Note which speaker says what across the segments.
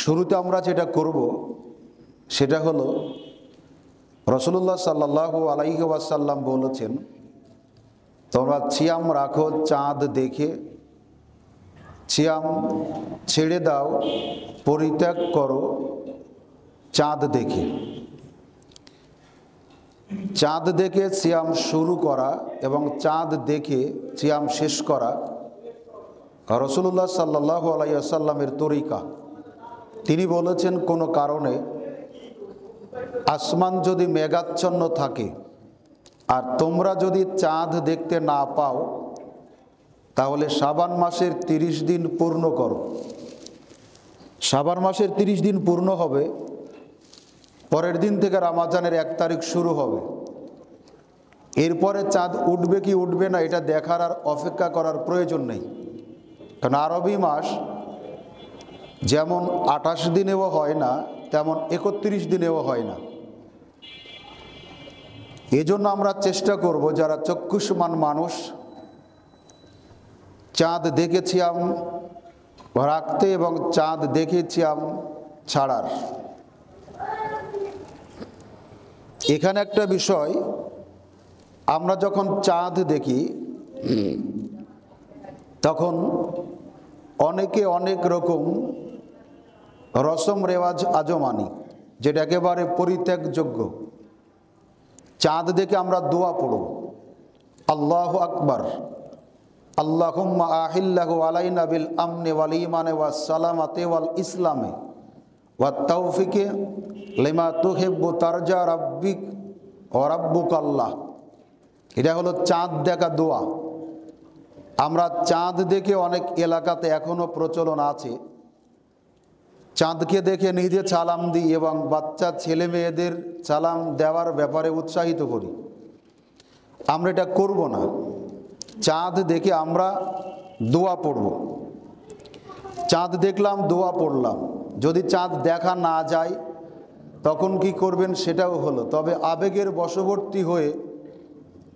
Speaker 1: শুরুতে আমরা যেটা করব সেটা হলো রাসূলুল্লাহ সাল্লাল্লাহু আলাইহি ওয়াসাল্লাম বলেছেন, তোমরা সিয়াম রাখো চাঁদ দেখে, সিয়াম ছেড়ে দাও, পরিত্যাগ করো চাঁদ দেখে। চাঁদ দেখে সিয়াম শুরু করা এবং চাঁদ দেখে সিয়াম শেষ করা রাসূলুল্লাহ সাল্লাল্লাহু আলাইহি ওয়াসাল্লামের তরিকা। তিনি বলেছেন, কোনো কারণে আসমান যদি মেঘাচ্ছন্ন থাকে আর তোমরা যদি চাঁদ দেখতে না পাও, তাহলে শাবান মাসের 30 দিন পূর্ণ করো। শাবান মাসের 30 দিন পূর্ণ হবে, পরের দিন থেকে রমজানের 1 তারিখ শুরু হবে। এরপরে চাঁদ উঠবে কি উঠবে না এটা দেখার আর অপেক্ষা করার প্রয়োজন নেই, কারণ আরবি মাস যেমন 28 দিনেও হয় না, তেমন 31 দিনেও হয় না। এজন্য আমরা চেষ্টা করব, যারা চক্ষুষ্মান মানুষ, চাঁদ দেখে সিয়াম রাখতে এবং চাঁদ দেখে সিয়াম ছাড়ার। এখানে একটা বিষয়, আমরা যখন চাঁদ দেখি তখন অনেকে অনেক রকম রসম রেওয়াজ আজও মানি, যেটা একেবারে পরিত্যাগযোগ্য। চাঁদ দেখে আমরা দোয়া পড়ব, আল্লাহু আকবার, আল্লাহুম্মা আহিল্লাহু আলাইনা বিল আমনি ওয়াল ঈমানি ওয়াস সালামাতি ওয়াল ইসলামি ওয়াত তাওফিকি লিমা তুহিব্বু তারজা রাব্বিক ওয়া রাব্বুকাল্লাহ। এটা হলো চাঁদ দেখা দোয়া। আমরা চাঁদ দেখে অনেক এলাকাতে এখনো প্রচলন আছে, চাঁদকে দেখে নিজে সালাম দিই এবং বাচ্চা ছেলে মেয়েদের সালাম দেওয়ার ব্যাপারে উৎসাহিত করি। আমরা এটা করব না। চাঁদ দেখে আমরা দোয়া পড়ব। চাঁদ দেখলাম, দোয়া পড়লাম। যদি চাঁদ দেখা না যায় তখন কি করবেন সেটাও হলো, তবে আবেগের বশবর্তী হয়ে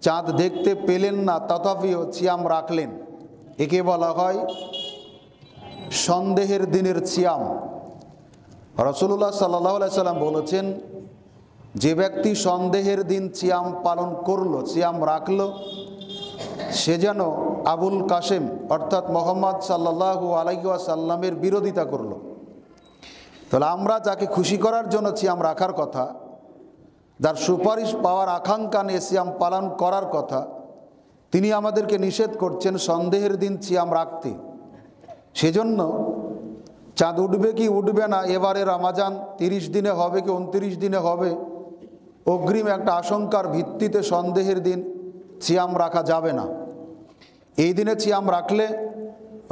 Speaker 1: চাঁদ দেখতে পেলেন না, তথাপিও সিয়াম রাখলেন, একে বলা হয় সন্দেহের দিনের সিয়াম। রাসূলুল্লাহ সাল্লাল্লাহু আলাইহি সাল্লাম বলেছেন, যে ব্যক্তি সন্দেহের দিন সিয়াম পালন করলো, সিয়াম রাখলো, সে যেন আবুল কাসেম অর্থাৎ মোহাম্মদ সাল্লাল্লাহু আলাইহি ওয়াসাল্লামের বিরোধিতা করলো। তাহলে আমরা যাকে খুশি করার জন্য সিয়াম রাখার কথা, যার সুপারিশ পাওয়ার আকাঙ্ক্ষা নিয়ে সিয়াম পালন করার কথা, তিনি আমাদেরকে নিষেধ করছেন সন্দেহের দিন সিয়াম রাখতে। সেজন্য চাঁদ উঠবে কি উঠবে না, এবারে রমজান 30 দিনে হবে কি 29 দিনে হবে, অগ্রিম একটা আশঙ্কার ভিত্তিতে সন্দেহের দিন সিয়াম রাখা যাবে না। এই দিনে সিয়াম রাখলে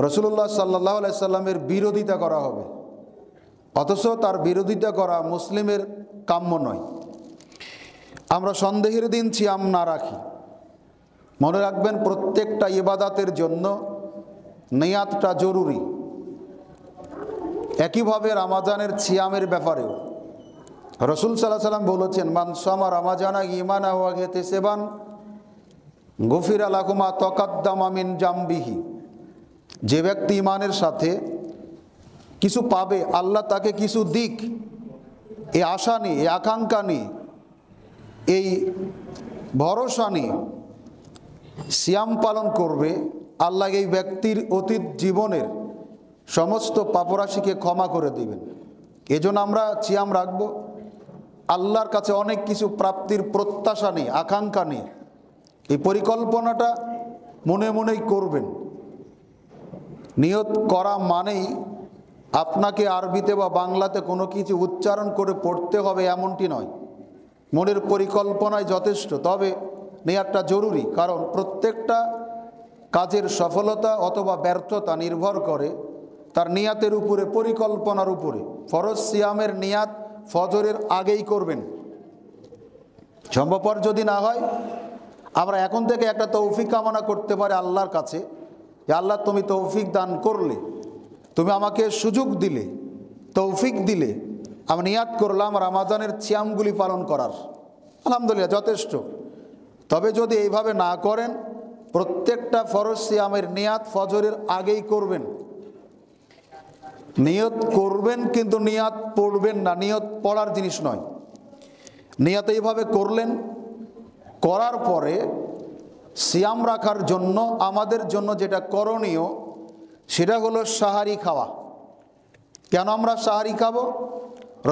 Speaker 1: রাসূলুল্লাহ সাল্লাল্লাহু আলাইহি সাল্লামের বিরোধিতা করা হবে, অথচ তার বিরোধিতা করা মুসলিমের কাম্য নয়। আমরা সন্দেহের দিন সিয়াম না রাখি। মনে রাখবেন, প্রত্যেকটা ইবাদতের জন্য নিয়াতটা জরুরি। একইভাবে রমজানের সিয়ামের ব্যাপারেও রাসূল সাল্লাল্লাহু আলাইহি সাল্লাম বলেছেন, মান সামা রমাজানা ঈমানান ওয়া ইহতিসাবান গুফিরা লাহু মা তাকাদ্দামা মিন জামবিহি। যে ব্যক্তি ঈমানের সাথে কিছু পাবে, আল্লাহ তাকে কিছু দিক, এই আশা নিয়ে, এই আকাঙ্ক্ষা নিয়ে, এই ভরসা নিয়ে সিয়াম পালন করবে, আল্লাহ এই ব্যক্তির অতীত জীবনের সমস্ত পাপরাশিকে ক্ষমা করে দিবেন। এজন্য আমরা সিয়াম রাখবো, আল্লাহর কাছে অনেক কিছু প্রাপ্তির প্রত্যাশা নিয়ে, আকাঙ্ক্ষা নিয়ে। এই পরিকল্পনাটা মনে মনেই করবেন। নিয়ত করা মানেই আপনাকে আরবিতে বা বাংলাতে কোনো কিছু উচ্চারণ করে পড়তে হবে এমনটি নয়, মনের পরিকল্পনায় যথেষ্ট। তবে নিয়তটা জরুরি, কারণ প্রত্যেকটা কাজের সফলতা অথবা ব্যর্থতা নির্ভর করে তার নিয়াতের উপরে, পরিকল্পনার উপরে। ফরজ সিয়ামের নিয়াত ফজরের আগেই করবেন। সম্ভবপর যদি না হয়, আমরা এখন থেকে একটা তৌফিক কামনা করতে পারি আল্লাহর কাছে, যে আল্লাহ তুমি তৌফিক দান করলে, তুমি আমাকে সুযোগ দিলে, তৌফিক দিলে, আমি নিয়াত করলাম রমজানের সিয়ামগুলি পালন করার। আলহামদুলিল্লাহ, যথেষ্ট। তবে যদি এইভাবে না করেন, প্রত্যেকটা ফরজ সিয়ামের নিয়াত ফজরের আগেই করবেন। নিয়ত করবেন কিন্তু নিয়াত পড়বেন না, নিয়ত পড়ার জিনিস নয়। নিয়ত এইভাবে করলেন, করার পরে সিয়াম রাখার জন্য আমাদের জন্য যেটা করণীয় সেটা হলো সাহারি খাওয়া। কেন আমরা সাহারি খাবো?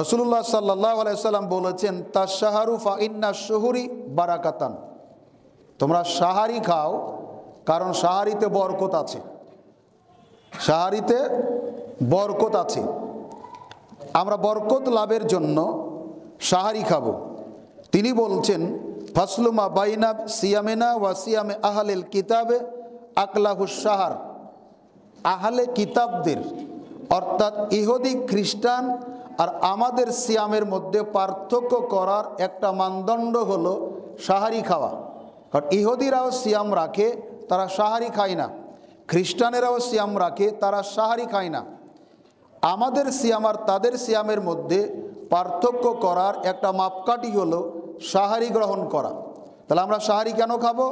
Speaker 1: রাসূলুল্লাহ সাল্লাল্লাহু আলাইহি সাল্লাম বলেছেন, তাশাহারু ফা ইন্না শুহুরি বারাকাতান, তোমরা সাহারি খাও কারণ সাহারিতে বরকত আছে, সাহারিতে বরকত আছে। আমরা বরকত লাভের জন্য সাহারি খাবো। তিনি বলছেন, ফাসলুমা বাইনা সিয়ামেনা ওয়া সিয়ামে আহলিল কিতাবে আকলাহুস সাহার, আহলে কিতাবদের অর্থাৎ ইহুদি খ্রিস্টান আর আমাদের সিয়ামের মধ্যে পার্থক্য করার একটা মানদণ্ড হলো সাহারি খাওয়া। কারণ ইহুদিরাও সিয়াম রাখে, তারা সাহারি খায় না। খ্রিস্টানেরাও সিয়াম রাখে, তারা সাহারি খায় না। আমাদের সিয়াম আর তাদের সিয়ামের মধ্যে পার্থক্য করার একটা মাপকাঠি হলো সাহারি গ্রহণ করা। তাহলে আমরা সাহারি কেন খাবো?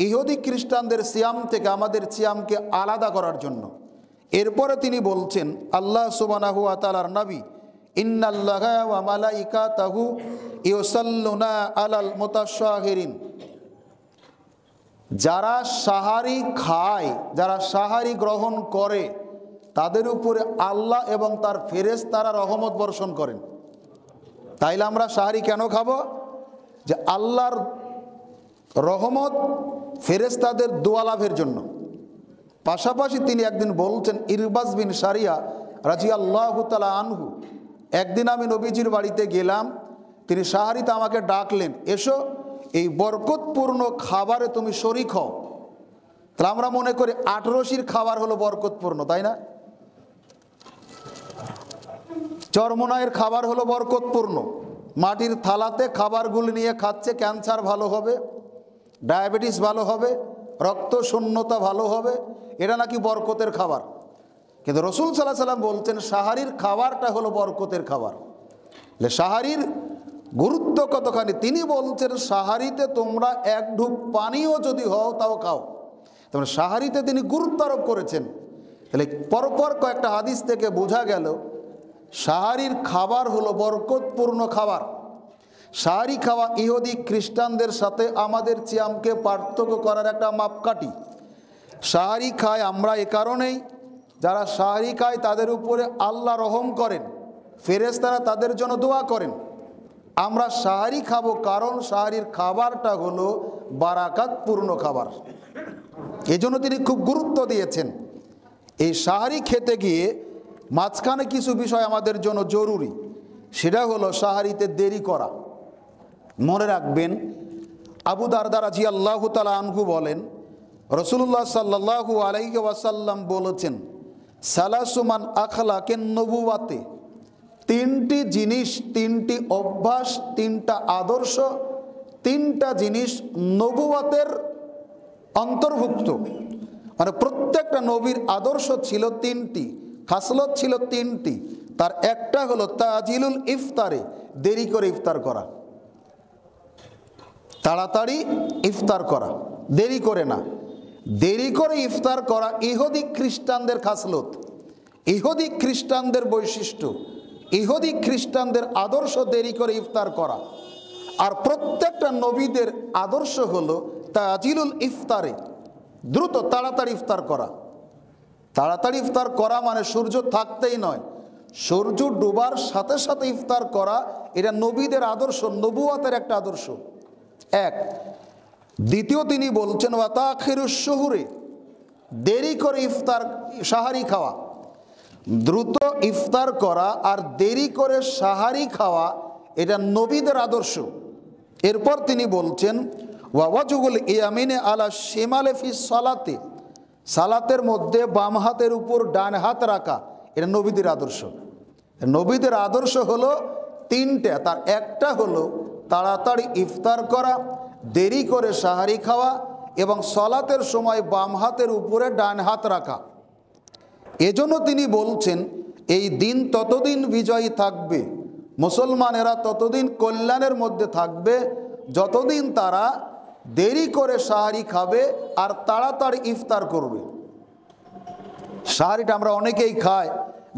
Speaker 1: ইহুদি খ্রিস্টানদের সিয়াম থেকে আমাদের সিয়ামকে আলাদা করার জন্য। এরপরে তিনি বলছেন, আল্লাহ সুবহানাহু ওয়া তাআলার নবী, ইন্নাল্লাহা ওয়া মালাইকাতাহু ইউসাল্লুনা আলাল মুতাশাহিরিন, যারা সাহারি খায়, যারা সাহারি গ্রহণ করে, তাদের উপরে আল্লাহ এবং তার ফেরেশতারা রহমত বর্ষণ করেন। তাইলে আমরা সাহারি কেন খাবো? যে আল্লাহর রহমত, ফেরেশতাদের দোয়া লাভের জন্য। পাশাপাশি তিনি একদিন বলছেন, ইরবাজ বিন সারিয়া রাদিয়াল্লাহু তাআলা আনহু, একদিন আমি নবীজির বাড়িতে গেলাম, তিনি সাহারিতে আমাকে ডাকলেন, এসো এই বরকতপূর্ণ খাবারে তুমি শরীক হও। তাহলে আমরা মনে করি আটরশির খাবার হলো বরকতপূর্ণ, তাই না? চরমোনাইয়ের খাবার হলো বরকতপূর্ণ, মাটির থালাতে খাবারগুলি নিয়ে খাচ্ছে, ক্যান্সার ভালো হবে, ডায়াবেটিস ভালো হবে, রক্ত শূন্যতা ভালো হবে, এটা নাকি বরকতের খাবার। কিন্তু রাসূল সাল্লাল্লাহু আলাইহি সাল্লাম বলছেন সাহারির খাবারটা হলো বরকতের খাবার। সাহারির গুরুত্ব কতখানি তিনি বলছেন, সাহারিতে তোমরা এক ঢুক পানিও যদি হও তাও খাও। তোমরা সাহারিতে তিনি গুরুত্ব আরোপ করেছেন। তাহলে পরপর কয়েকটা হাদিস থেকে বোঝা গেল সাহারির খাবার হলো বরকতপূর্ণ খাবার। সাহারি খাওয়া ইহুদি খ্রিস্টানদের সাথে আমাদের সিয়ামকে পার্থক্য করার একটা মাপকাঠি। সাহারি খায় আমরা এ কারণেই, যারা সাহারি খায় তাদের উপরে আল্লাহ রহম করেন, ফেরেশতারা তাদের জন্য দোয়া করেন। আমরা সাহারি খাবো কারণ সাহারির খাবারটা হলো বারাকাতপূর্ণ খাবার, এজন্য তিনি খুব গুরুত্ব দিয়েছেন। এই সাহারি খেতে গিয়ে মাঝখানে কিছু বিষয় আমাদের জন্য জরুরি, সেটা হলো সাহারিতে দেরি করা। মনে রাখবেন, আবু দারদা রাদিয়াল্লাহু তাআলা আনহু বলেন, রাসূলুল্লাহ সাল্লাল্লাহু আলাইহি ওয়াসাল্লাম বলেছেন, সালাসুমান আখলাকেন নবুওয়াতে, তিনটি জিনিস, তিনটি অভ্যাস, তিনটা আদর্শ, তিনটা জিনিস নবুওয়াতের অন্তর্ভুক্ত। মানে প্রত্যেকটা নবীর আদর্শ ছিল তিনটি, খাসলত ছিল তিনটি। তার একটা হলো তাজিলুল ইফতারে, দেরি করে ইফতার করা, তাড়াতাড়ি ইফতার করা, দেরি করে না। দেরি করে ইফতার করা ইহুদি খ্রিস্টানদের খাসলত, ইহুদি খ্রিস্টানদের বৈশিষ্ট্য, ইহুদি খ্রিস্টানদের আদর্শ দেরি করে ইফতার করা। আর প্রত্যেকটা নবীদের আদর্শ হলো তাজিলুল ইফতারে, দ্রুত তাড়াতাড়ি ইফতার করা। তাড়াতাড়ি ইফতার করা মানে সূর্য থাকতেই নয়, সূর্য ডুবার সাথে সাথে ইফতার করা, এটা নবীদের আদর্শ, নবুয়াতের একটা আদর্শ। এক। দ্বিতীয় তিনি বলছেন, ওয়া তাখিরুশ শুহুরে, দেরি করে ইফতার, সাহারি খাওয়া, দ্রুত ইফতার করা আর দেরি করে সাহারি খাওয়া, এটা নবীদের আদর্শ। এরপর তিনি বলছেন, ওয়া ওয়াজুল ইয়ামিনে আলা শিমালে ফি সালাতে, সালাতের মধ্যে বাম হাতের উপর ডান হাত রাখা, এটা নবীদের আদর্শ। নবীদের আদর্শ হলো তিনটে, তার একটা হলো তাড়াতাড়ি ইফতার করা, দেরি করে সাহারি খাওয়া এবং সালাতের সময় বাম হাতের উপরে ডান হাত রাখা। এজন্য তিনি বলছেন, এই দিন ততদিন বিজয়ী থাকবে, মুসলমানেরা ততদিন কল্যাণের মধ্যে থাকবে যতদিন তারা দেরি করে সাহারি খাবে আর তাড়াতাড়ি ইফতার করবে। সাহারিটা আমরা অনেকেই খাই,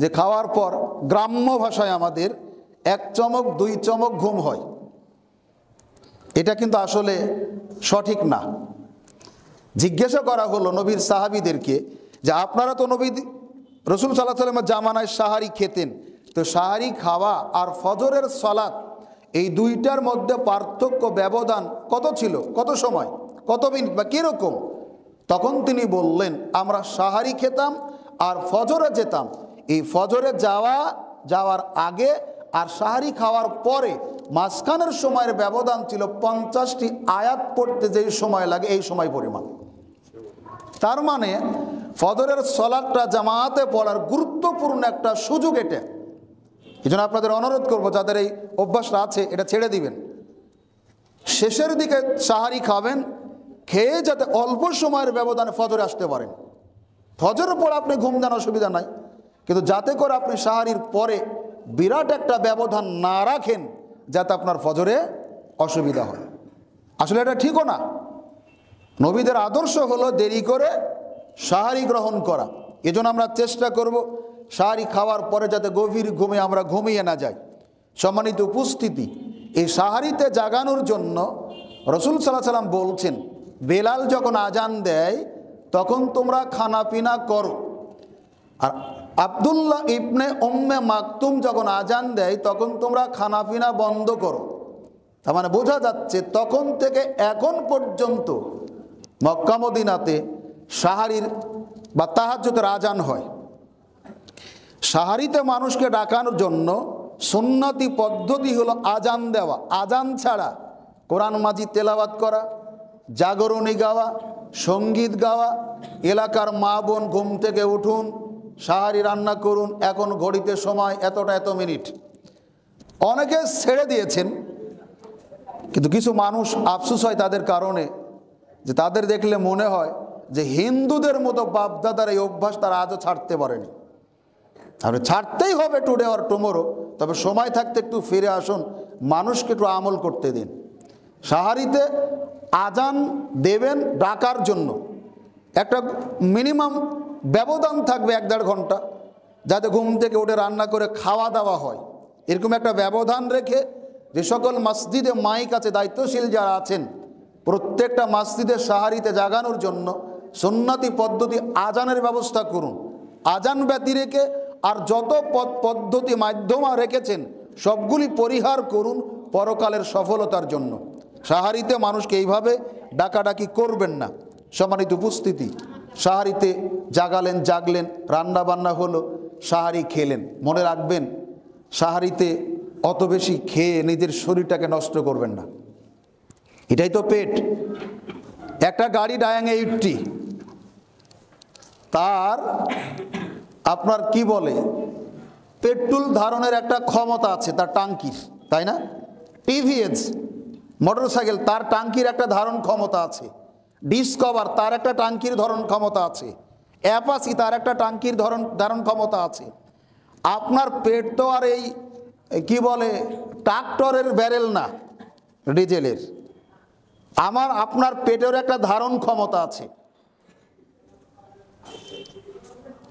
Speaker 1: যে খাওয়ার পর গ্রাম্য ভাষায় আমাদের 1 চমক 2 চমক ঘুম হয়। এটা কিন্তু আসলে সঠিক না। জিজ্ঞাসা করা হলো নবীর সাহাবীদেরকে যে আপনারা তো নবী রাসূল সাল্লাল্লাহু আলাইহি ওয়াসাল্লামের জামানায় সাহারি খেতেন, তো সাহারি খাওয়া আর ফজরের সালাত এই দুইটার মধ্যে পার্থক্য ব্যবধান কত ছিল, কত সময়, কত মিনিট বা কীরকম? তখন তিনি বললেন আমরা সাহারি খেতাম আর ফজরে যেতাম। এই ফজরে যাওয়ার আগে আর সাহারি খাওয়ার পরে মাঝখানের সময়ের ব্যবধান ছিল 50টি আয়াত পড়তে যেই সময় লাগে এই সময় পরিমাণ। তার মানে ফজরের সালাতটা জামাতে পড়ার গুরুত্বপূর্ণ একটা সুযোগ এটা। এই জন্য আপনাদের অনুরোধ করবো যাদের এই অভ্যাসটা আছে এটা ছেড়ে দিবেন। শেষের দিকে সাহারি খাবেন, খেয়ে যাতে অল্প সময়ের ব্যবধানে ফজরে আসতে পারেন। ফজরের পর আপনি ঘুম দেন, অসুবিধা নাই, কিন্তু যাতে করে আপনি সাহারির পরে বিরাট একটা ব্যবধান না রাখেন যাতে আপনার ফজরে অসুবিধা হয়। আসলে এটা ঠিকও না। নবীদের আদর্শ হলো দেরি করে সাহারি গ্রহণ করা। এজন্য আমরা চেষ্টা করব সাহারি খাওয়ার পরে যাতে গভীর ঘুমে আমরা ঘুমিয়ে না যাই। সম্মানিত উপস্থিতি, এই সাহারিতে জাগানোর জন্য রাসূল সাল্লাল্লাহু আলাইহি ওয়াসাল্লাম বলছেন বেলাল যখন আজান দেয় তখন তোমরা খানা পিনা করো, আর আব্দুল্লাহ ইবনে উম্মে মাকতুম যখন আজান দেয় তখন তোমরা খানা পিনা বন্ধ করো। তার মানে বোঝা যাচ্ছে তখন থেকে এখন পর্যন্ত মক্কা মদিনাতে সাহারির বা তাহাজ্জুদের আজান হয়। সাহারিতে মানুষকে ডাকানোর জন্য সুন্নতি পদ্ধতি হলো আজান দেওয়া। আজান ছাড়া কোরআন মাজিদ তেলাওয়াত করা, জাগরণী গাওয়া, সঙ্গীত গাওয়া, এলাকার মা বোন ঘুম থেকে উঠুন, সাহারি রান্না করুন, এখন ঘড়িতে সময় এতটা এত মিনিট, অনেকে ছেড়ে দিয়েছেন। কিন্তু কিছু মানুষ আফসোস হয় তাদের কারণে, যে তাদের দেখলে মনে হয় যে হিন্দুদের মতো বাপদাদার এই অভ্যাস তারা আজও ছাড়তে পারেনি। তাহলে ছাড়তেই হবে টুডে অর টুমোরো, তবে সময় থাকতে একটু ফিরে আসুন, মানুষকে একটু আমল করতে দিন। সাহারিতে আজান দেবেন ডাকার জন্য একটা মিনিমাম ব্যবধান থাকবে 1-1.5 ঘন্টা, যাতে ঘুম থেকে উঠে রান্না করে খাওয়া দাওয়া হয়। এরকম একটা ব্যবধান রেখে যে সকল মসজিদে মাইক আছে, দায়িত্বশীল যারা আছেন, প্রত্যেকটা মসজিদে সাহারিতে জাগানোর জন্য সুন্নতি পদ্ধতি আজানের ব্যবস্থা করুন। আজান ব্যতি রেখে আর যত পদ্ধতি মাধ্যম রেখেছেন সবগুলি পরিহার করুন পরকালের সফলতার জন্য। সাহারিতে মানুষকে এইভাবে ডাকাডাকি করবেন না। সম্মানিত উপস্থিতি, সাহারিতে জাগলেন, রান্না বান্না হলো, সাহারি খেলেন। মনে রাখবেন সাহারিতে অত বেশি খেয়ে নিজের শরীরটাকে নষ্ট করবেন না। এটাই তো পেট। একটা গাড়ি ডায়াং 80, তার আপনার কি বলে পেট্রোল ধারণের একটা ক্ষমতা আছে তার টাঙ্কির, তাই না? টিভিএস মোটরসাইকেল, তার টাঙ্কির একটা ধারণ ক্ষমতা আছে। ডিসকভার, তার একটা টাঙ্কির ধারণ ক্ষমতা আছে। অ্যাপাচি, তার একটা টাঙ্কির ধারণ ক্ষমতা আছে। আপনার পেট তো আর এই কি বলে ট্রাক্টরের ব্যারেল না, ডিজেলের। আপনার পেটের একটা ধারণ ক্ষমতা আছে।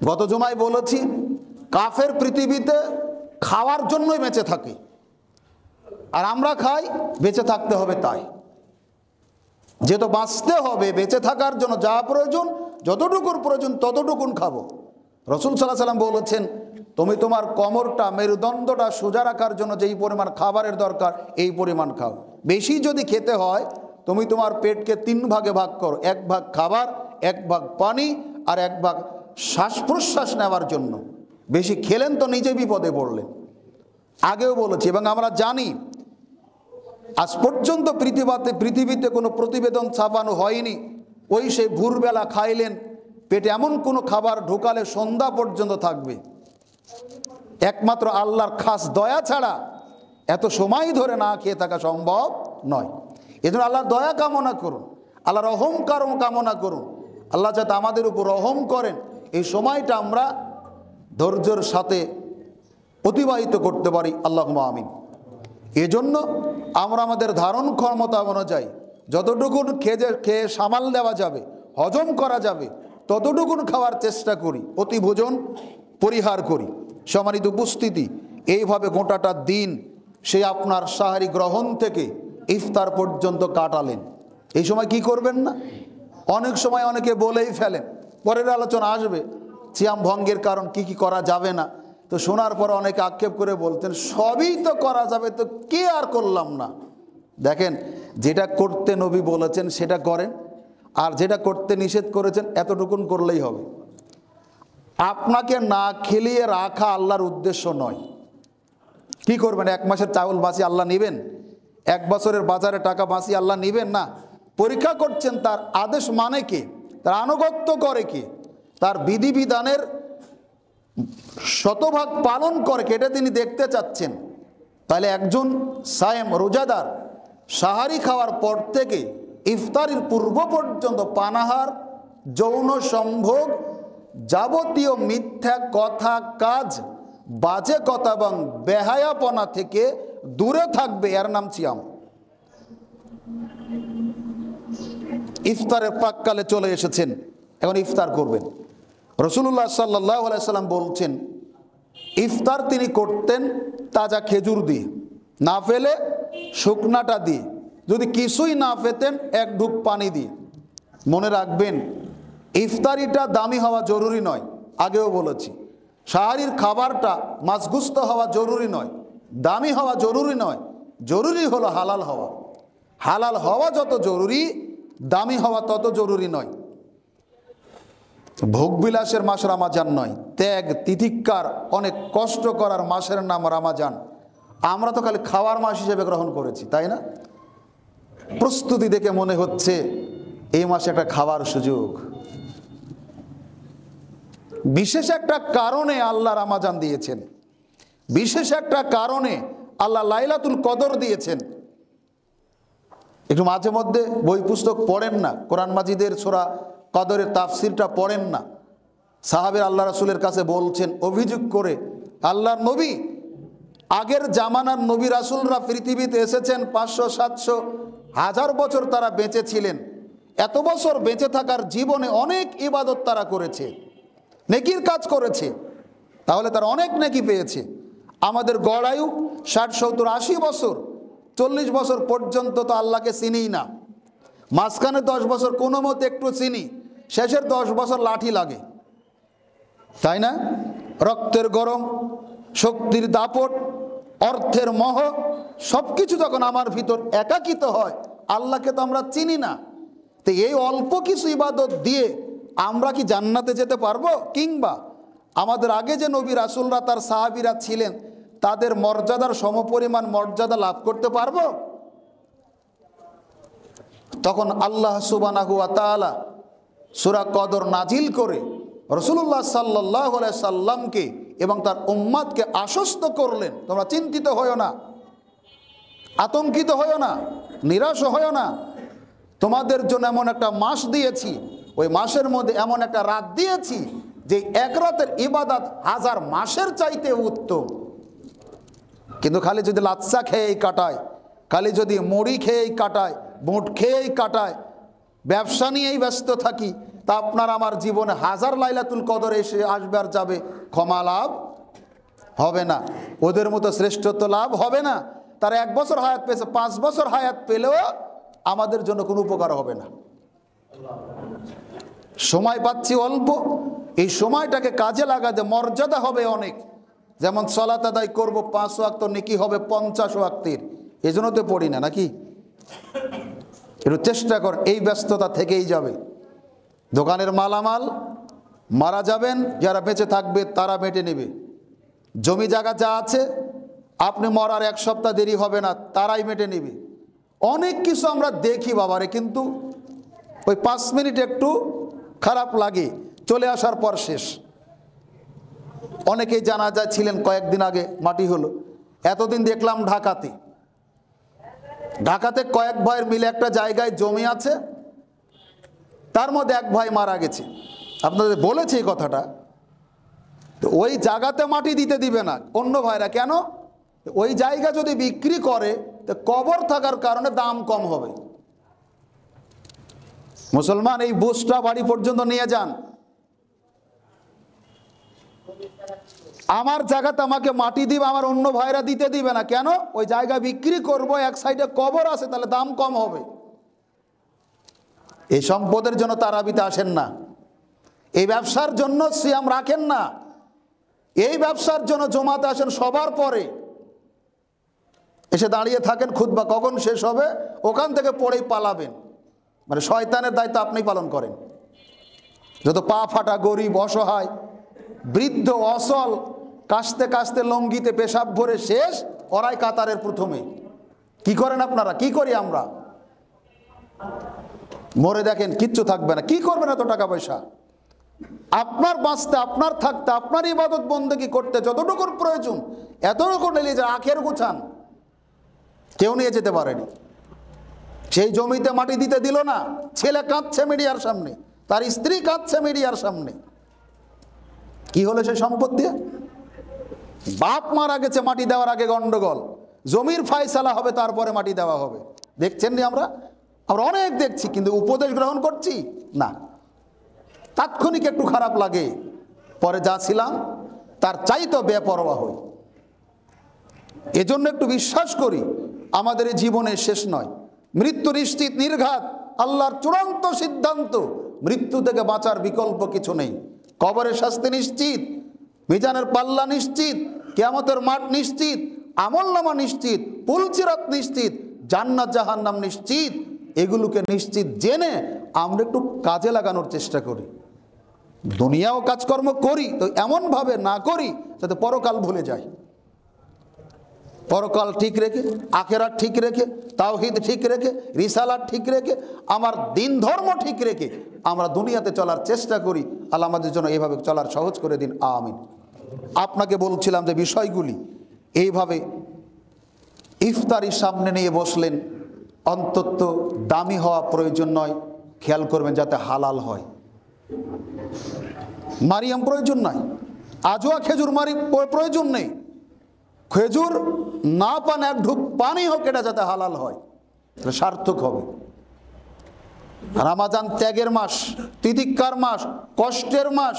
Speaker 1: গত জুমায় বলেছি কাফের পৃথিবীতে খাওয়ার জন্যই বেঁচে থাকে, আর আমরা খাই বেঁচে থাকতে হবে তাই। যেহেতু বাঁচতে হবে, বেঁচে থাকার জন্য যা প্রয়োজন, যতটুকুর প্রয়োজন ততটুকুন খাবো। রাসূল সাল্লাল্লাহু আলাইহি ওয়াসাল্লাম বলেছেন তুমি তোমার কোমরটা, মেরুদণ্ডটা সোজা রাখার জন্য যেই পরিমাণ খাবারের দরকার এই পরিমাণ খাও। বেশি যদি খেতে হয় তুমি তোমার পেটকে 3 ভাগে ভাগ করো, 1 ভাগ খাবার, 1 ভাগ পানি, আর 1 ভাগ শ্বাস প্রশ্বাস নেওয়ার জন্য। বেশি খেলেন তো নিজে বিপদে পড়লেন। আগেও বলেছি এবং আমরা জানি আজ পর্যন্ত পৃথিবীতে কোনো প্রতিবেদন ছাপানো হয়নি ওই সেই ভোরবেলা খাইলেন, পেটে এমন কোনো খাবার ঢোকালে সন্ধ্যা পর্যন্ত থাকবে। একমাত্র আল্লাহর খাস দয়া ছাড়া এত সময় ধরে না খেয়ে থাকা সম্ভব নয়। এজন্য আল্লাহর দয়া কামনা করুন, আল্লাহ রহম কামনা করুন। আল্লাহ যাতে আমাদের উপর রহম করেন, এই সময়টা আমরা ধৈর্যের সাথে অতিবাহিত করতে পারি। আল্লাহুম্মা আমিন। এজন্য আমরা আমাদের ধারণ ক্ষমতা অনুযায়ী যতটুকুন খেয়ে সামাল দেওয়া যাবে, হজম করা যাবে, ততটুকুন খাওয়ার চেষ্টা করি, অতিভোজন পরিহার করি। সম্মানিত উপস্থিতি, এইভাবে গোটাটা দিন সে আপনার সাহারি গ্রহণ থেকে ইফতার পর্যন্ত কাটালেন। এই সময় কি করবেন না? অনেক সময় অনেকে বলেই ফেলেন, পরের আলোচনা আসবে সিয়াম ভঙ্গের কারণ কি কি করা যাবে না। তো শোনার পর অনেকে আক্ষেপ করে বলতেন, সবই তো করা যাবে, তো কি আর করলাম না। দেখেন, যেটা করতে নবী বলেছেন সেটা করেন, আর যেটা করতে নিষেধ করেছেন এতটুকুন করলেই হবে। আপনাকে না খেলিয়ে রাখা আল্লাহর উদ্দেশ্য নয়। কি করবেন? 1 মাসের চাউল বাঁচি আল্লাহ নেবেন? 1 বছরের বাজারে টাকা বাঁচি আল্লাহ নেবেন না। পরীক্ষা করছেন তার আদেশ মানে কে, তার আনুগত্য করে কে, তার বিধিবিধানের শতভাগ পালন করে কে, এটা তিনি দেখতে চাচ্ছেন। তাহলে একজন সায়েম রোজাদার সাহারি খাওয়ার পর থেকে ইফতারির পূর্ব পর্যন্ত পানাহার, যৌন সম্ভোগ, যাবতীয় মিথ্যা কথা, কাজ, বাজে কথা এবং বেহায়াপনা থেকে দূরে থাকবে, এর নাম সিয়াম। ইফতারের প্রাক্কালে চলে এসেছেন, এখন ইফতার করবেন। রাসূলুল্লাহ সাল্লাল্লাহু আলাইহি সাল্লাম বলছেন, ইফতার তিনি করতেন তাজা খেজুর দিয়ে, না ফেলে শুকনাটা দিয়ে, যদি কিছুই না পেতেন 1 ঢুক পানি দিয়ে। মনে রাখবেন, ইফতারিটা দামি হওয়া জরুরি নয়, আগেও বলেছি। সাহারির খাবারটা মাছগুস্ত হওয়া জরুরি নয়, দামি হওয়া জরুরি নয়, জরুরি হলো হালাল হওয়া। হালাল হওয়া যত জরুরি, দামি হওয়া তত জরুরি নয়। ভোগবিলাসের মাস রমাজান নয়, ত্যাগ তিতিক্ষার অনেক কষ্ট করার মাসের নাম রমাজান। আমরা তো খালি খাওয়ার মাস হিসেবে গ্রহণ করেছি, তাই না? প্রস্তুতি দেখে মনে হচ্ছে এই মাসে একটা খাওয়ার সুযোগ। বিশেষ একটা কারণে আল্লাহ রমাজান দিয়েছেন, বিশেষ একটা কারণে আল্লাহ লাইলাতুল কদর দিয়েছেন। একটু মাঝে মধ্যে বই পুস্তক পড়েন না, কোরআন মাজিদের সূরা কদরের তাফসিরটা পড়েন না। সাহাবের আল্লাহ রাসূলের কাছে বলছেন অভিযোগ করে, আল্লাহর নবী, আগের জামানার নবী রাসূলরা পৃথিবীতে এসেছেন 500, 700, 1000 বছর তারা বেঁচে ছিলেন। এত বছর বেঁচে থাকার জীবনে অনেক ইবাদত তারা করেছে, নেকির কাজ করেছে, তাহলে তারা অনেক নেকি পেয়েছে। আমাদের গড় আয়ু 60, 70, 80 বছর, 40 বছর পর্যন্ত তো আল্লাহকে চিনিই না। মাঝখানে 10 বছর কোনো মতে একটু চিনি, শেষের 10 বছর লাঠি লাগে, তাই না? রক্তের গরম, শক্তির দাপট, অর্থের মোহ, সব কিছু যখন আমার ভিতর একাকিত হয়, আল্লাহকে তো আমরা চিনি না। তো এই অল্প কিছু ইবাদত দিয়ে আমরা কি জান্নাতে যেতে পারবো? কিংবা আমাদের আগে যে নবী রাসূলরা, তার সাহাবীরা ছিলেন, তাদের মর্যাদার সমপরিমাণ মর্যাদা লাভ করতে পারবো? তখন আল্লাহ সুবহানাহু ওয়া তাআলা সূরা কদর নাজিল করে রাসূলুল্লাহ সাল্লাল্লাহু আলাইহি সাল্লামকে এবং তার উম্মতকে আশ্বস্ত করলেন, তোমরা চিন্তিত হয়ো না, আতঙ্কিত হয়ো না, নিরাশ হয়ো না। তোমাদের জন্য এমন একটা মাস দিয়েছি, ওই মাসের মধ্যে এমন একটা রাত দিয়েছি যে 1 রাতের ইবাদত 1000 মাসের চাইতে উত্তম। কিন্তু খালি যদি লাচ্ছা খেয়েই কাটায়, খালি যদি মুড়ি খেয়েই কাটায়, বুট খেয়েই কাটায়, ব্যবসা নিয়েই ব্যস্ত থাকি, তা আপনার আমার জীবনে 1000 লাইলাতুল কদর এসে আসবে আর যাবে, ক্ষমা লাভ হবে না, ওদের মতো শ্রেষ্ঠত্ব লাভ হবে না। তারা 1 বছর হায়াত পেয়েছে, 5 বছর হায়াত পেলেও আমাদের জন্য কোনো উপকার হবে না। সময় পাচ্ছি অল্প, এই সময়টাকে কাজে লাগাতে মর্যাদা হবে অনেক। যেমন সালাত আদায় করবো 5 ওয়াক্ত, নেকি হবে 50 ওয়াক্তের, এই জন্য তো পড়ি না, নাকি? একটু চেষ্টা কর, এই ব্যস্ততা থেকেই যাবে। দোকানের মালামাল মারা যাবেন, যারা বেঁচে থাকবে তারা মেটে নেবে। জমি জায়গা যা আছে, আপনি মরার 1 সপ্তাহ দেরি হবে না, তারাই মেটে নেবে। অনেক কিছু আমরা দেখি বাবারে, কিন্তু ওই 5 মিনিট একটু খারাপ লাগে, চলে আসার পর শেষ। অনেকেই জানাজা ছিলেন, কয়েকদিন আগে মাটি হলো। এতদিন দেখলাম ঢাকাতে কয়েক ভাইয়ের মিলে একটা জায়গায় জমি আছে, তার মধ্যে 1 ভাই মারা গেছে। আপনাদের বলেছে এই কথাটা, তো ওই জায়গাতে মাটি দিতে দিবে না অন্য ভাইরা। কেন? ওই জায়গা যদি বিক্রি করে, তো কবর থাকার কারণে দাম কম হবে। মুসলমান, এই বুঝটা বাড়ি পর্যন্ত নিয়ে যান। আমার জায়গাতে আমাকে মাটি দিবে, আমার অন্য ভাইরা দিতে দিবে না। কেন? ওই জায়গা বিক্রি করব, এক সাইডে কবর আছে, তাহলে দাম কম হবে। এই সম্পদের জন্য তারাবিতে আসেন না, এই ব্যবসার জন্য সিয়াম রাখেন না, এই ব্যবসার জন্য জমাতে আসেন সবার পরে, এসে দাঁড়িয়ে থাকেন খুতবা কখন শেষ হবে, ওখান থেকে পড়েই পালাবেন। মানে শয়তানের দায়িত্ব আপনি পালন করেন। যত পা ফাটা গরিব, অসহায়, বৃদ্ধ, অসল, কাশতে কাশতে লঙ্গিতে পেশাব ভরে শেষ, ওরাই কাতারের প্রথমে। কি করেন আপনারা? কি করি আমরা? মরে দেখেন কিচ্ছু থাকবে না। কি করবেন এত টাকা পয়সা? আপনার বাঁচতে, আপনার থাকতে, আপনার ইবাদত বন্দেগী করতে যতটুকুর প্রয়োজন এতটুকু নিয়ে যে আখের গুছান, কেউ নিয়ে যেতে পারেনি। সেই জমিতে মাটি দিতে দিল না, ছেলে কাঁদছে মিডিয়ার সামনে, তার স্ত্রী কাঁদছে মিডিয়ার সামনে। কি হলো সেই সম্পদ দিয়ে? বাপ মারা গেছে, মাটি দেওয়ার আগে গন্ডগোল, জমির ফায়সালা হবে তারপরে মাটি দেওয়া হবে। দেখছেন নি আমরা অনেক দেখছি, কিন্তু উপদেশ গ্রহণ করছি না। তাৎক্ষণিক একটু খারাপ লাগে, পরে যা ছিলাম তার চাইতে বেপরোয়া হই। এজন্য একটু বিশ্বাস করি আমাদের এই জীবনে শেষ নয়, মৃত্যু নিশ্চিত, নির্ঘাত, আল্লাহর চূড়ান্ত সিদ্ধান্ত। মৃত্যু থেকে বাঁচার বিকল্প কিছু নেই। কবরের শাস্তি নিশ্চিত, মিজানের পাল্লা নিশ্চিত, কিয়ামতের মাঠ নিশ্চিত, আমলনামা নিশ্চিত, পুলসিরাত নিশ্চিত, জান্নাত জাহান্নাম নিশ্চিত। এগুলোকে নিশ্চিত জেনে আমরা একটু কাজে লাগানোর চেষ্টা করি। দুনিয়াও কাজকর্ম করি, তো এমনভাবে না করি যাতে পরকাল ভুলে যায়। পরকাল ঠিক রেখে, আখেরাত ঠিক রেখে, তাওহীদ ঠিক রেখে, রিসালাত ঠিক রেখে, আমার দিন ধর্ম ঠিক রেখে আমরা দুনিয়াতে চলার চেষ্টা করি। আল্লাহ আমাদের জন্য এইভাবে চলার সহজ করে দিন, আমিন। আপনাকে বলছিলাম যে বিষয়গুলি এইভাবে ইফতারির সামনে নিয়ে বসলেন, অন্তত দামি হওয়া প্রয়োজন নয়, খেয়াল করবেন যাতে হালাল হয়। মারিয়াম প্রয়োজন নাই, আজোয়া খেজুর মারি প্রয়োজন নেই। খেজুর না পান এক ঢুক পানি হোক, এটা যাতে হালাল হয়, সার্থক হবে। রমাজান ত্যাগের মাস, তিতিক্ষার মাস, কষ্টের মাস,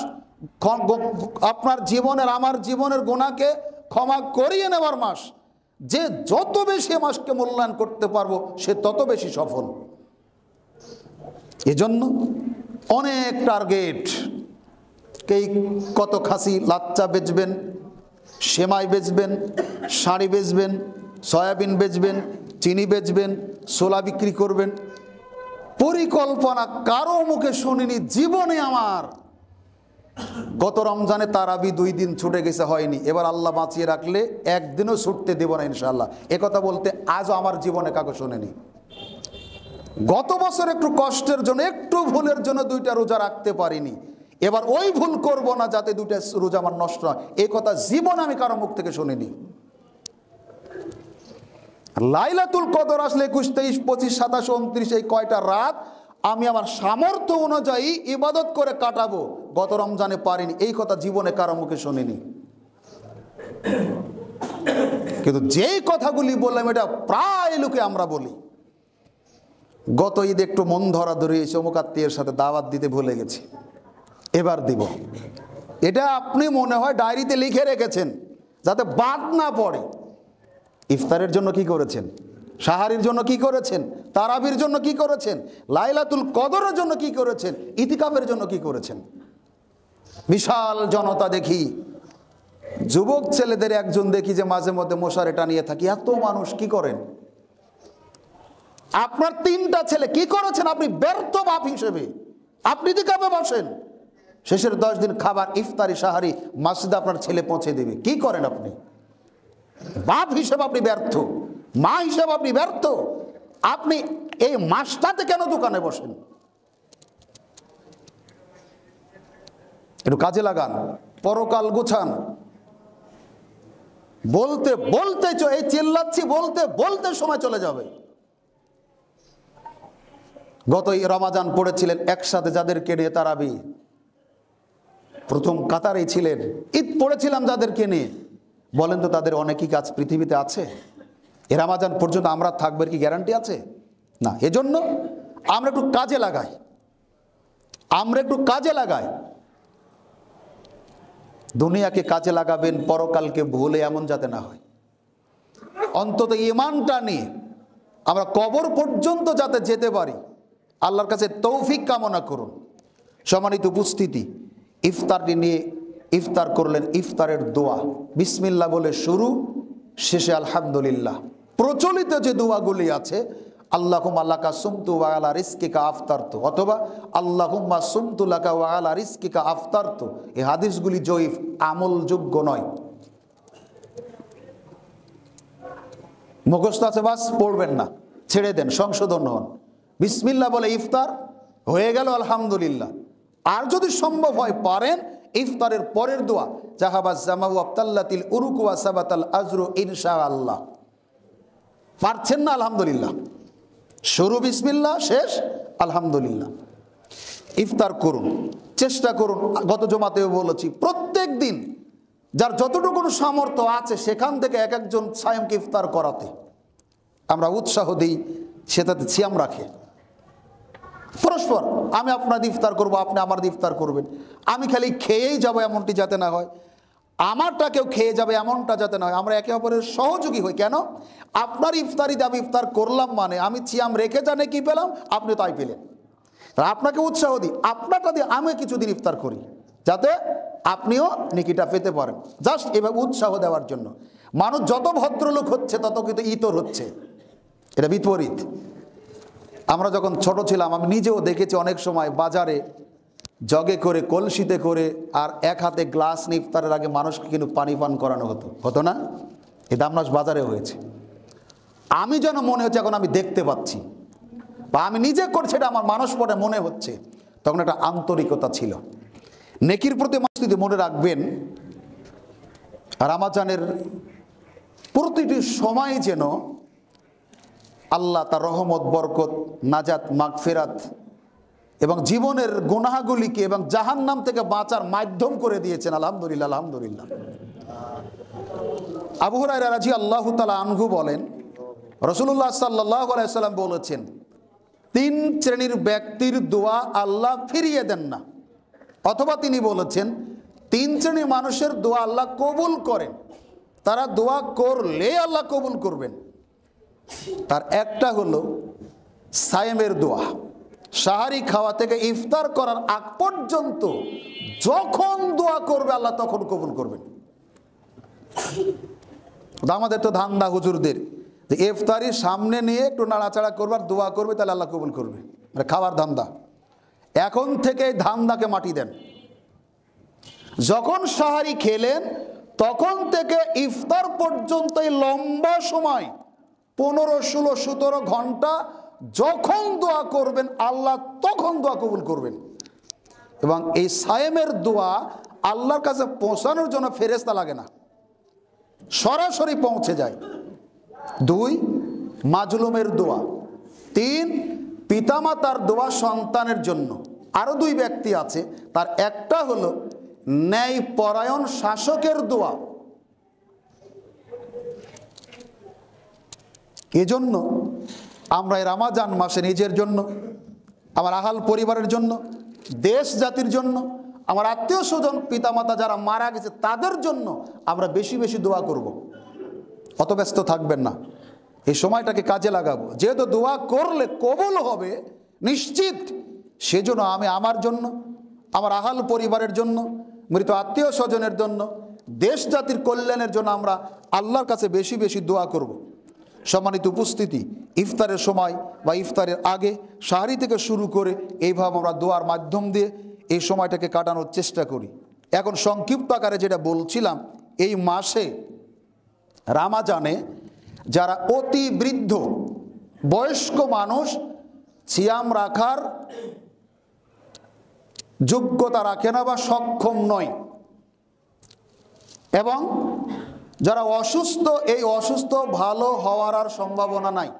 Speaker 1: আপনার জীবনের, আমার জীবনের গুনাহকে ক্ষমা করিয়ে নেওয়ার মাস। যে যত বেশি মাসকে মূল্যায়ন করতে পারবো সে তত বেশি সফল। এজন্য অনেক টার্গেট। কে কত খাসি লাচ্চা বেচবেন, সেমাই বেচবেন, শাড়ি বেচবেন, সয়াবিন বেচবেন, চিনি বেচবেন, ছোলা বিক্রি করবেন। পরিকল্পনা কারো মুখে শুনিনি জীবনে আমার। গত রমজানে তারাবি 2 দিন ছুটে গেছে, হয়নি। এবার আল্লাহ বাঁচিয়ে রাখলে একদিনও ছুটতে দেব না ইনশাআল্লাহ। একথা বলতে আজও আমার জীবনে কাউকে শুনিনি। গত বছর একটু কষ্টের জন্য, একটু ভুলের জন্য 2টা রোজা রাখতে পারিনি। এবার ওই ভুল করব না যাতে 2টা রোজা আমার নষ্ট হয়, এই কথা জীবনে আমি কারো মুখ থেকে শুনিনি। লাইলাতুল কদর আসলে 21, 23, 25, 27, 29 এই কয়টা রাত আমি আমার সামর্থ্য অনুযায়ী ইবাদত করে কাটাবো, গত রমজানে পারিনি, এই কথা জীবনে কারো মুখে শুনিনি। কিন্তু যেই কথাগুলি বললাম এটা প্রায় লোকে আমরা বলি। গত ঈদে একটু মন ধরা ধরিয়েছে, অমুক আত্মীয়ের সাথে দাওয়াত দিতে ভুলে গেছি, এবার দিব। এটা আপনি মনে হয় ডায়েরিতে লিখে রেখেছেন যাতে বাদ না পড়ে। ইফতারের জন্য কি করেছেন? সাহারির জন্য কি করেছেন? তারাবির জন্য কি করেছেন? লাইলাতুল কদরের জন্য কি করেছেন? ইতিকাফের জন্য কি করেছেন? বিশাল জনতা দেখি, যুবক ছেলেদের একজন দেখি যে মাঝে মধ্যে মশারি টানিয়ে থাকি। এত মানুষ কি করেন? আপনার 3টা ছেলে কি করেছেন? আপনি ব্যর্থ বাপ হিসেবে আপনি ইতিকাফে বসেন, শেষের 10 দিন খাবার, ইফতারি, সাহারি মসজিদে আপনার ছেলে পৌঁছে দেবে। কি করেন আপনি? বাপ হিসেবে আপনি ব্যর্থ, মা হিসেবে আপনি ব্যর্থ। আপনি এই মাসটাতে কেন দোকানে বসেন? একটু কাজে লাগান, পরকাল গোছান। বলতে বলতে এই চিল্লাচ্ছি, বলতে বলতে সময় চলে যাবে। গত রমাজান পড়েছিলেন একসাথে যাদেরকে নিয়ে তারাবি, প্রথম কাতারেই ছিলেন। ঈদ পড়েছিলাম যাদেরকে নিয়ে। বলেন তো তাদের অনেকই কাজ পৃথিবীতে আছে? এ রমাজান পর্যন্ত আমরা থাকবে কি গ্যারান্টি আছে? না। এজন্য আমরা একটু কাজে লাগাই, আমরা একটু কাজে লাগাই। দুনিয়াকে কাজে লাগাবেন, পরকালকে ভুলে এমন যাতে না হয়। অন্তত ঈমানটা নিয়ে আমরা কবর পর্যন্ত যাতে যেতে পারি, আল্লাহর কাছে তৌফিক কামনা করুন। সম্মানিত উপস্থিতি, ইফতারটি নিয়ে ইফতার করলেন, ইফতারের দোয়া বিসমিল্লাহ বলে শুরু, শেষে আলহামদুলিল্লাহ। প্রচলিত যে দোয়াগুলি আছে, আল্লাহুম্মা লাকা সুমতু ওয়া আলা রিজকিকা আফতারতু, অথবা আল্লাহুম্মা সুমতু লাকা ওয়া আলা রিজকিকা আফতারতু, এই হাদিসগুলি জয়ীফ, আমলযোগ্য নয়। মুখস্থ আছে বাস, পড়বেন না, ছেড়ে দেন, সংশোধন হন। বিসমিল্লাহ বলে ইফতার হয়ে গেল, আলহামদুলিল্লাহ। আর যদি সম্ভব হয় পারেন, ইফতারের পরের দোয়া জাহাবাজ জামাউ আবতাল্লাতিল উরুকু ওয়া সাবাতাল আজরু ইনশাআল্লাহ। পারছেন না, আলহামদুলিল্লাহ। শুরু বিসমিল্লাহ, শেষ আলহামদুলিল্লাহ। ইফতার করুন, চেষ্টা করুন। গত জুমাতেও বলেছি, প্রত্যেক দিন যার যতটুকু সামর্থ্য আছে সেখান থেকে এক একজন সায়েমকে ইফতার করাতে আমরা উৎসাহ দিই, সেটাতে সিয়াম রাখে পরস্পর। আমি আপনার ইফতার করব, আপনি আমার ইফতার করবেন। আমি খালি খেয়েই যাব এমনটি যাতে না হয়, আমারটা কেউ খেয়ে যাবে এমনটা যাতে না হয়। আমরা একে অপরের সহযোগী হই। কেন? আপনার ইফতারিতে আমি ইফতার করলাম মানে আমি সিয়াম রেখে জানে কি পেলাম, আপনি তাই পেলেন। আপনাকে উৎসাহ দিই, আপনারটা দিয়ে আমি কিছুদিন ইফতার করি যাতে আপনিও নেকিটা পেতে পারেন। জাস্ট এভাবে উৎসাহ দেওয়ার জন্য। মানুষ যত ভদ্রলোক হচ্ছে তত কিন্তু ইতর হচ্ছে, এটা বিপরীত। আমরা যখন ছোট ছিলাম, আমি নিজেও দেখেছি অনেক সময় বাজারে জগে করে, কলসিতে করে, আর এক হাতে গ্লাস নিয়ে ইফতারের আগে মানুষকে কিন্তু পানি পান করানো হতো না? এই দামনাস বাজারে হয়েছে। আমি যেন মনে হচ্ছে এখন আমি দেখতে পাচ্ছি, বা আমি নিজে করছি, এটা আমার মানুষ পরে মনে হচ্ছে। তখন একটা আন্তরিকতা ছিল। নেকির প্রতি মসজিদে মনে রাখবেন, রামাজানের প্রতিটি সময় যেন আল্লাহ তার রহমত, বরকত, নাজাত, মাগফিরাত এবং জীবনের গুনাহগুলিকে এবং জাহান্নাম থেকে বাঁচার মাধ্যম করে দিয়েছেন। আলহামদুলিল্লাহ, আলহামদুলিল্লাহ। আবু হুরায়রা রাদিয়াল্লাহু তাআলা আনহু বলেন, রাসূলুল্লাহ সাল্লাল্লাহু আলাইহি ওয়াসাল্লাম বলেছেন, 3 শ্রেণীর ব্যক্তির দোয়া আল্লাহ ফিরিয়ে দেন না। অথবা তিনি বলেছেন, 3 শ্রেণীর মানুষের দোয়া আল্লাহ কবুল করেন। তারা দোয়া করলে আল্লাহ কবুল করবেন। তার একটা হলো সায়েমের দোয়া। সাহারি খাওয়া থেকে ইফতার করার আগ পর্যন্ত যখন দোয়া করবে আল্লাহ তখন কবুল করবেন। আমাদের তো ধান্দা হুজুরদের, ইফতারির সামনে নিয়ে একটু নাড়াচাড়া করবার, দোয়া করবে, তাহলে আল্লাহ কবুল করবে। মানে খাওয়ার ধান্দা। এখন থেকে ধান্দাকে মাটি দেন। যখন সাহারি খেলেন তখন থেকে ইফতার পর্যন্ত এই লম্বা সময় 15, 16, 17 ঘন্টা যখন দোয়া করবেন আল্লাহ তখন দোয়া কবুল করবেন। এবং এই সায়েমের দোয়া আল্লাহর কাছে পৌঁছানোর জন্য ফেরেশতা লাগে না, সরাসরি পৌঁছে যায়। 2 মাজলুমের দোয়া। 3 পিতামাতার দোয়া সন্তানের জন্য। আরো 2 ব্যক্তি আছে, তার একটা হলো ন্যায় পরায়ণ শাসকের দোয়া। এজন্য আমরা এই রমজান মাসে নিজের জন্য, আমার আহাল পরিবারের জন্য, দেশ জাতির জন্য, আমার আত্মীয় স্বজন, পিতামাতা যারা মারা গেছে তাদের জন্য আমরা বেশি বেশি দোয়া করব। অত ব্যস্ত থাকবেন না, এই সময়টাকে কাজে লাগাবো। যেহেতু দোয়া করলে কবুল হবে নিশ্চিত, সেজন্য আমি আমার জন্য, আমার আহাল পরিবারের জন্য, মৃত আত্মীয় স্বজনের জন্য, দেশ জাতির কল্যাণের জন্য আমরা আল্লাহর কাছে বেশি বেশি দোয়া করব। সম্মানিত উপস্থিতি, ইফতারের সময় বা ইফতারের আগে সাহারি থেকে শুরু করে এইভাবে আমরা দোয়ার মাধ্যম দিয়ে এই সময়টাকে কাটানোর চেষ্টা করি। এখন সংক্ষিপ্ত আকারে যেটা বলছিলাম, এই মাসে রমজানে যারা অতি বৃদ্ধ বয়স্ক মানুষ সিয়াম রাখার যোগ্যতা রাখে না বা সক্ষম নয়, এবং যারা অসুস্থ, এই অসুস্থ ভালো হওয়ার আর সম্ভাবনা নাই,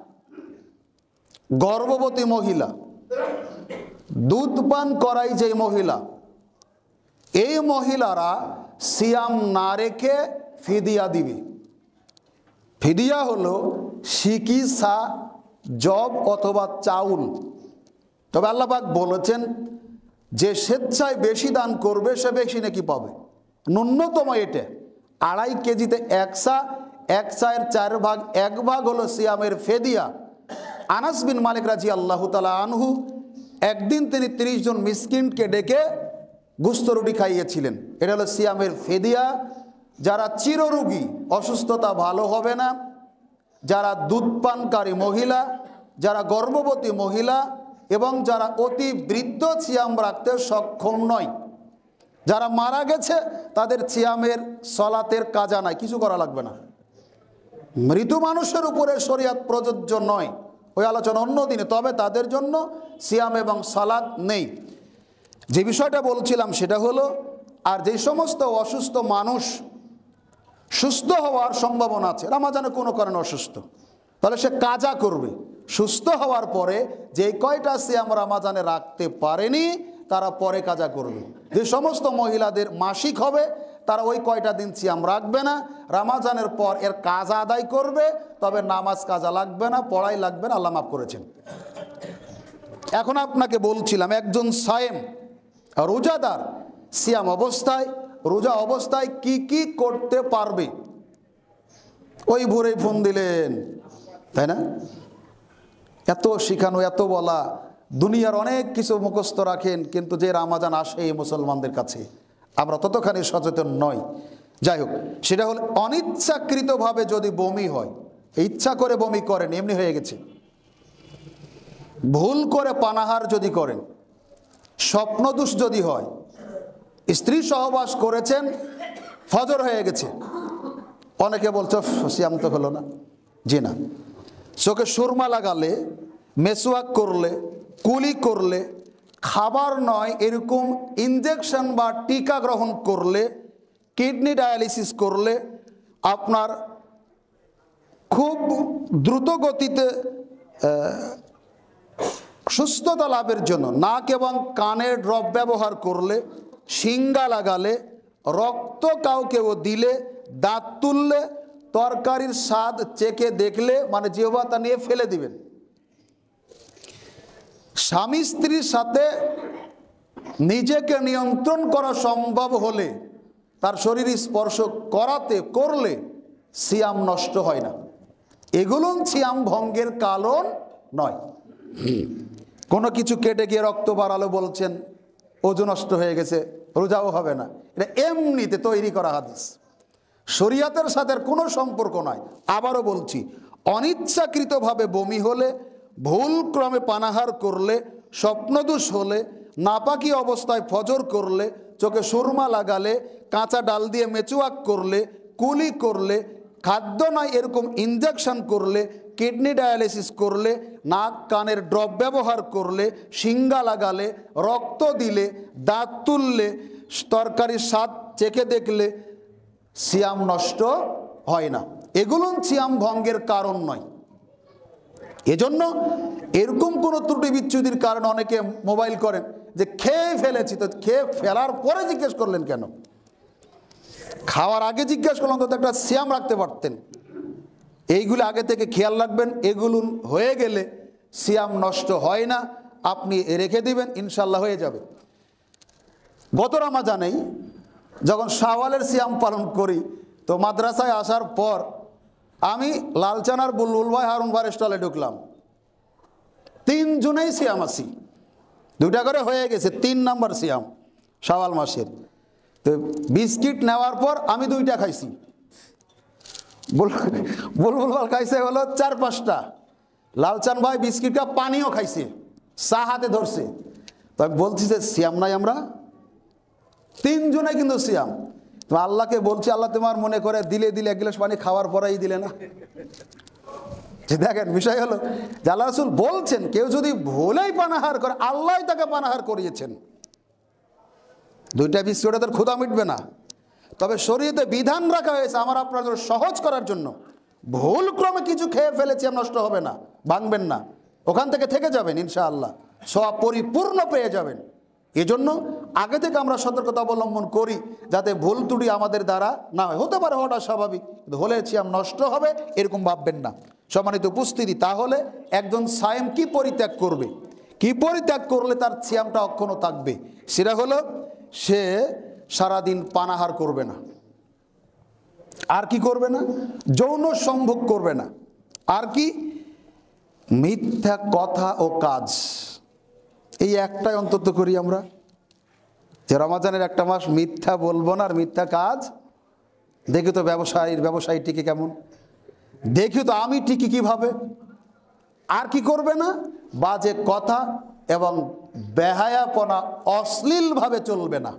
Speaker 1: গর্ভবতী মহিলা, দুধ পান করাই যে মহিলা, এই মহিলারা সিয়াম না রেখে ফিদিয়া দিবে। ফিদিয়া হলো চিকিৎসা, জব অথবা চাউল। তবে আল্লাহ পাক বলেছেন যে স্বেচ্ছায় বেশি দান করবে সে বেশি নাকি পাবে। ন্যূনতম এটা 2.5 কেজিতে 1 সা, 1 সায়ের 4 ভাগ 1 ভাগ হলো সিয়ামের ফেদিয়া। আনাস বিন মালিক রাদিয়াল্লাহু তাআলা আনহু একদিন তিনি 30 জন মিসকিনকে ডেকে গোশত রুটি খাইয়েছিলেন। এটা হলো সিয়ামের ফেদিয়া। যারা চিররোগী, অসুস্থতা ভালো হবে না, যারা দুধপানকারী মহিলা, যারা গর্ভবতী মহিলা এবং যারা অতি বৃদ্ধ সিয়াম রাখতে সক্ষম নয়, যারা মারা গেছে তাদের সিয়ামের সলাতের কাজা নাই, কিছু করা লাগবে না। মৃত মানুষের উপরে শরীয়ত প্রযোজ্য নয়, ওই আলোচনা অন্য দিনে। তবে তাদের জন্য সিয়াম এবং সালাত নেই। যে বিষয়টা বলছিলাম সেটা হলো, আর যে সমস্ত অসুস্থ মানুষ সুস্থ হওয়ার সম্ভাবনা আছে, রমজানে কোনো কারণে অসুস্থ, তাহলে সে কাজা করবে। সুস্থ হওয়ার পরে যে কয়টা সিয়াম রমজানে রাখতে পারেনি তারা পরে কাজা করবে। যে সমস্ত মহিলাদের মাসিক হবে তারা ওই কয়টা দিন সিয়াম রাখবে না, রমজানের পর এর কাজা আদায় করবে। তবে নামাজ কাজা লাগবে না, পড়াই লাগবে না, আল্লাহ মাফ করেছেন। এখন আপনাকে বলছিলাম, একজন সায়েম রোজাদার সিয়াম অবস্থায়, রোজা অবস্থায় কি কি করতে পারবে। ওই ভোরে ফোন দিলেন, তাই না? এত শিখানো, এত বলা, দুনিয়ার অনেক কিছু মুখস্থ রাখেন, কিন্তু যে রমজান আসে এই মুসলমানদের কাছে আমরা ততখানি সচেতন নই। যাই হোক, সেটা হল অনিচ্ছাকৃতভাবে যদি বমি হয়, ইচ্ছা করে বমি করেন, এমনি হয়ে গেছে, ভুল করে পানাহার যদি করেন, স্বপ্নদোষ যদি হয়, স্ত্রী সহবাস করেছেন, ফজর হয়ে গেছে, অনেকে বলছে সিয়াম তো হলো না। জি না, চোখে সুরমা লাগালে, মেসওয়াক করলে, কুলি করলে, খাবার নয় এরকম ইনজেকশন বা টিকা গ্রহণ করলে, কিডনি ডায়ালিসিস করলে, আপনার খুব দ্রুত গতিতে সুস্থতা লাভের জন্য নাক এবং কানের ড্রপ ব্যবহার করলে, শিঙ্গা লাগালে, রক্ত কাউকেও দিলে, দাঁত তুললে, তরকারির স্বাদ চেখে দেখলে, মানে জিহ্বা তা নিয়ে ফেলে দিবেন। স্বামী স্ত্রীর সাথে নিজেকে নিয়ন্ত্রণ করা সম্ভব হলে তার শরীর স্পর্শ করলে সিয়াম নষ্ট হয় না। এগুলো সিয়াম ভঙ্গের কারণ নয়। কোনো কিছু কেটে গিয়ে রক্ত বাড়ালো বলছেন, ওজন নষ্ট হয়ে গেছে, রোজাও হবে না। এটা এমনিতে তৈরি করা হাদিস, শরীয়তের সাথে কোনো সম্পর্ক নয়। আবারও বলছি, অনিচ্ছাকৃতভাবে বমি হলে, ভুল ক্রমে পানাহার করলে, স্বপ্নদোষ হলে, নাপাকি অবস্থায় ফজর করলে, চোখে সুরমা লাগালে, কাঁচা ডাল দিয়ে মেচুয়াক করলে, কুলি করলে, খাদ্য নয় এরকম ইনজেকশন করলে, কিডনি ডায়ালিসিস করলে, নাক কানের ড্রপ ব্যবহার করলে, শিঙ্গা লাগালে, রক্ত দিলে, দাঁত তুললে, তরকারির স্বাদ চেখে দেখলে সিয়াম নষ্ট হয় না। এগুলো সিয়াম ভঙ্গের কারণ নয়। এজন্য এরকম কোনো ত্রুটি বিচ্যুতির কারণে অনেকে মোবাইল করেন যে খেয়ে ফেলেছি, তো খেয়ে ফেলার পরে জিজ্ঞেস করলেন কেন? খাওয়ার আগে জিজ্ঞেস করলাম তো একটা সিয়াম রাখতে পারতেন। এইগুলো আগে থেকে খেয়াল রাখবেন, এগুলো হয়ে গেলে সিয়াম নষ্ট হয় না, আপনি রেখে দিবেন, ইনশাল্লাহ হয়ে যাবে। গত রমজানেই যখন শাওয়ালের সিয়াম পালন করি, তো মাদ্রাসায় আসার পর আমি লালচানার বুলবুল ভাই, হারুন ভাইয়ের স্টলে ঢুকলাম। 3 জনেই সিয়াম আছি, 2টা করে হয়ে গেছে, 3 নম্বর সিয়াম শাওয়াল মাসের। তো বিস্কিট নেওয়ার পর আমি 2টা খাইছি, বুলবুল ভাই খাইছে হলো 4-5টা, লালচান ভাই বিস্কিটটা পানিও খাইছে, চা হাতে ধরছে। তো আমি বলছি যে সিয়াম নাই আমরা, 3 জনে কিন্তু সিয়াম। তো আল্লাহকে বলছি, আল্লাহ তোমার মনে করে দিলে 1 গ্লাস পানি খাওয়ার পরেই দিলে না। যে দেখেন বিষয় হলো যে আল্লাহ রাসূল বলছেন, কেউ যদি ভুলেই পানাহার করে, আল্লাহ তাকে পানাহার করিয়েছেন। 2টা বিস্কুটে তার ক্ষুধা মিটবে না। তবে শরীয়তে বিধান রাখা হয়েছে আমার আপনার জন্য সহজ করার জন্য। ভুল ক্রমে কিছু খেয়ে ফেলেছি, নষ্ট হবে না, ভাঙবেন না, ওখান থেকে যাবেন, ইনশাআল্লাহ সওয়াব পরিপূর্ণ পেয়ে যাবেন। এজন্য আগে থেকে আমরা সতর্কতা অবলম্বন করি, যাতে ভুল ত্রুটি আমাদের দ্বারা না হয়। হতে পারে হওয়াটা স্বাভাবিক, কিন্তু হলে সিয়াম নষ্ট হবে এরকম ভাববেন না। সম্মানিত উপস্থিতি, তাহলে একজন সায়েম কি পরিত্যাগ করবে, কি পরিত্যাগ করলে তার সিয়ামটা অক্ষুণ্ণ থাকবে? সেটা হলো সে সারাদিন পানাহার করবে না। আর কি করবে না? যৌন সম্ভোগ করবে না। আর কি? মিথ্যা কথা ও কাজ। এই একটাই অন্তত করি আমরা, যে রমাজানের একটা মাস মিথ্যা বলবো না আর মিথ্যা কাজ। দেখি তো ব্যবসায়ী টিকে কেমন, দেখি তো আমি টিকি কিভাবে। আর কি করবে না? বাজে কথা এবং বেহায়াপনা, অশ্লীলভাবে চলবে না।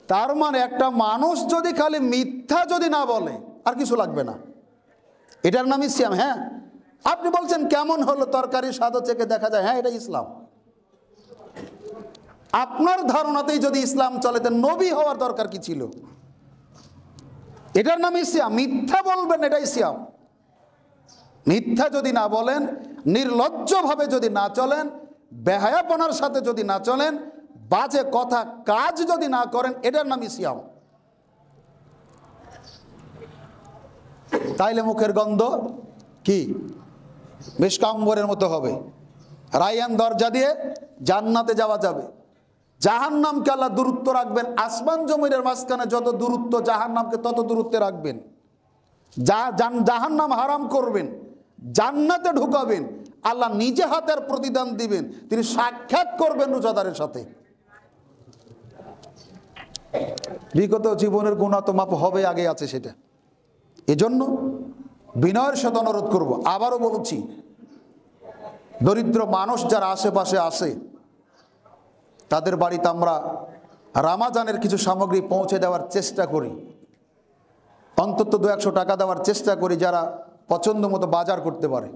Speaker 1: তার মানে একটা মানুষ যদি খালি মিথ্যা যদি না বলে, আর কিছু লাগবে না, এটার নামই সিয়াম। হ্যাঁ, আপনি বলছেন কেমন হলো তরকারি স্বাদ চেখে দেখা যায়, হ্যাঁ এটা ইসলাম। আপনার ধারণাতেই যদি ইসলাম চলে, তো নবী হওয়ার দরকার কি ছিল? এটার নামই সিয়াম। মিথ্যা বলবেন, এটাই সিয়াম। মিথ্যা যদি না বলেন, নির্লজ্জভাবে যদি না চলেন, বেহায়াপনার সাথে যদি না চলেন, বাজে কথা কাজ যদি না করেন, এটার নামই সিয়াম। তাইলে মুখের গন্ধ কি মিশকাম্বরের মতো হবে, রায়্যান দরজা দিয়ে জান্নাতে যাওয়া যাবে। জাহান্নামকে আল্লাহ দূরত্ব রাখবেন, আসমান জমিনের মাঝখানে যত দূরত্ব, জাহান্নামকে তত দূরত্বে রাখবেন। জাহান্নাম হারাম করবেন, জান্নাতে ঢুকাবেন, আল্লাহ নিজে হাতের প্রতিদান দিবেন, তিনি সাক্ষাৎ করবেন রোজাদারের সাথে। বিগত জীবনের গুনাহ তো মাপ হবে, আগে আছে সেটা। এজন্য বিনয়ের সাথে অনুরোধ করব, আবারও বলছি, দরিদ্র মানুষ যারা আশেপাশে আসে, তাদের বাড়িতে আমরা রমাজানের কিছু সামগ্রী পৌঁছে দেওয়ার চেষ্টা করি, অন্তত 200 টাকা দেওয়ার চেষ্টা করি, যারা পছন্দ মতো বাজার করতে পারে।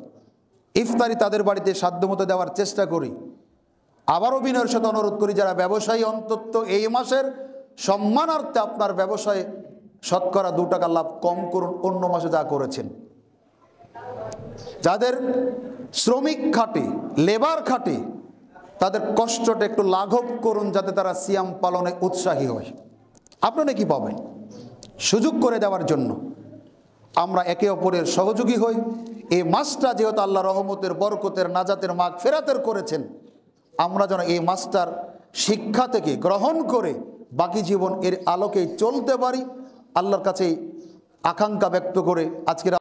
Speaker 1: ইফতারি তাদের বাড়িতে সাধ্যমতো দেওয়ার চেষ্টা করি। আবারও বিনয়ের সাথে অনুরোধ করি, যারা ব্যবসায়ী, অন্তত এই মাসের সম্মানার্থে আপনার ব্যবসায়ে শতকরা 2 টাকা লাভ কম করুন অন্য মাসে যা করেছেন। যাদের শ্রমিক খাটে, লেবার খাটে, তাদের কষ্টটা একটু লাঘব করুন, যাতে তারা সিয়াম পালনে উৎসাহী হয়। আপনারা কি পাবেন? সুযোগ করে দেওয়ার জন্য আমরা একে অপরের সহযোগী হই। এই মাসটা যেহেতু আল্লাহ রহমতের, বরকতের, নাজাতের, মাগফিরাতের করেছেন, আমরা যেন এই মাসটার শিক্ষা থেকে গ্রহণ করে বাকি জীবন এর আলোকেই চলতে পারি, আল্লাহর কাছে আকাঙ্ক্ষা ব্যক্ত করে আজকের